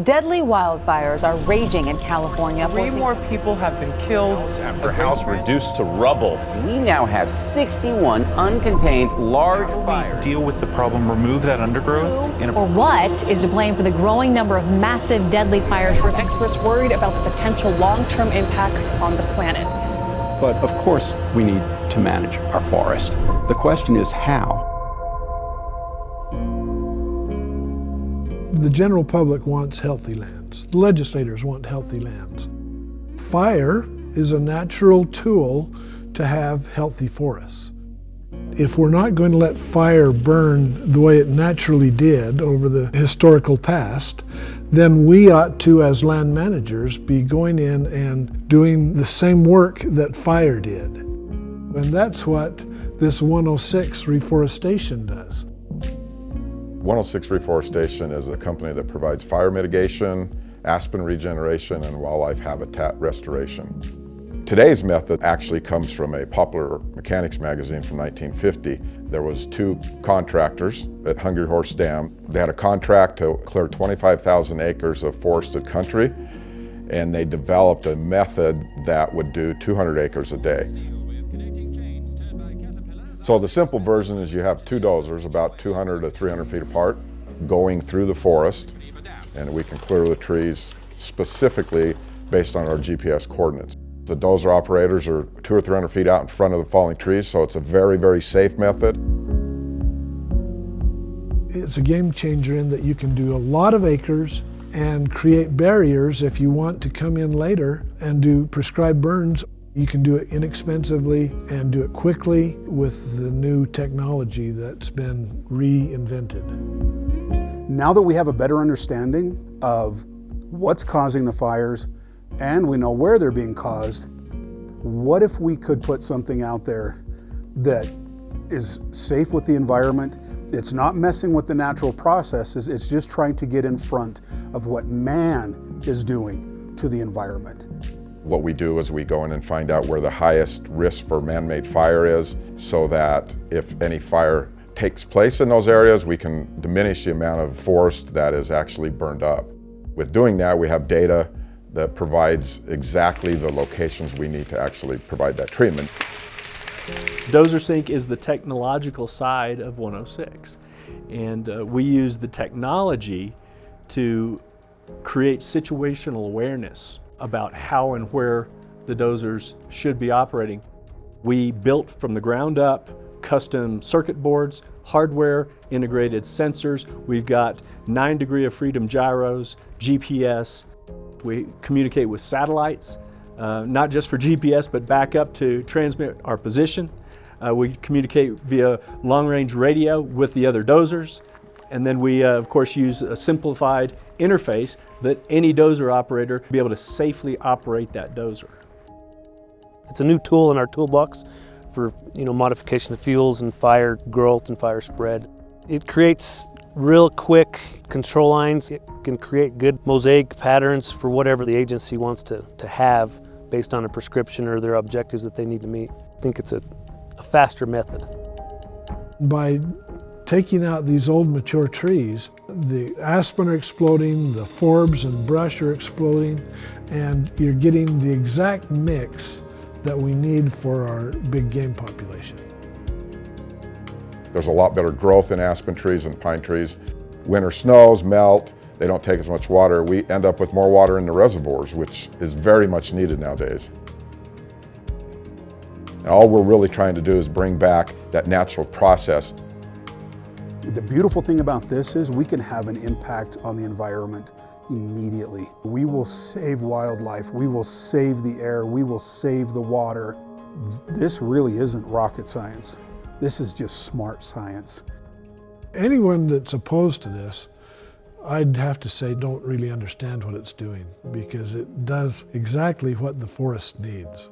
Deadly wildfires are raging in California. Three more people have been killed. House after house reduced to rubble. We now have 61 uncontained large fires. Deal with the problem, remove that undergrowth. Or what is to blame for the growing number of massive deadly fires? Experts worried about the potential long-term impacts on the planet. But of course, we need to manage our forest. The question is how. The general public wants healthy lands. The legislators want healthy lands. Fire is a natural tool to have healthy forests. If we're not going to let fire burn the way it naturally did over the historical past, then we ought to, as land managers, be going in and doing the same work that fire did. And that's what this 106 Reforestation does. 106 Reforestation is a company that provides fire mitigation, aspen regeneration, and wildlife habitat restoration. Today's method actually comes from a popular mechanics magazine from 1950. There was two contractors at Hungry Horse Dam. They had a contract to clear 25,000 acres of forested country, and they developed a method that would do 200 acres a day. So the simple version is you have two dozers about 200 to 300 feet apart going through the forest, and we can clear the trees specifically based on our GPS coordinates. The dozer operators are 200 or 300 feet out in front of the falling trees, so it's a very, very safe method. It's a game changer in that you can do a lot of acres and create barriers if you want to come in later and do prescribed burns. You can do it inexpensively and do it quickly with the new technology that's been reinvented. Now that we have a better understanding of what's causing the fires and we know where they're being caused, what if we could put something out there that is safe with the environment? It's not messing with the natural processes, it's just trying to get in front of what man is doing to the environment. What we do is we go in and find out where the highest risk for man-made fire is, so that if any fire takes place in those areas, we can diminish the amount of forest that is actually burned up. With doing that, we have data that provides exactly the locations we need to actually provide that treatment. Dozer Sync is the technological side of 106, and we use the technology to create situational awareness about how and where the dozers should be operating. We built from the ground up custom circuit boards, hardware, integrated sensors. We've got 9 degree of freedom gyros, GPS. We communicate with satellites, not just for GPS, but back up to transmit our position. We communicate via long-range radio with the other dozers. And then we, of course, use a simplified interface that any dozer operator will be able to safely operate that dozer. It's a new tool in our toolbox for modification of fuels and fire growth and fire spread. It creates real quick control lines. It can create good mosaic patterns for whatever the agency wants to have based on a prescription or their objectives that they need to meet. I think it's a faster method. By taking out these old mature trees, the aspen are exploding, the forbs and brush are exploding, and you're getting the exact mix that we need for our big game population. There's a lot better growth in aspen trees and pine trees. Winter snows melt, they don't take as much water. We end up with more water in the reservoirs, which is very much needed nowadays. And all we're really trying to do is bring back that natural process. The beautiful thing about this is we can have an impact on the environment immediately. We will save wildlife, we will save the air, we will save the water. This really isn't rocket science. This is just smart science. Anyone that's opposed to this, I'd have to say don't really understand what it's doing, because it does exactly what the forest needs.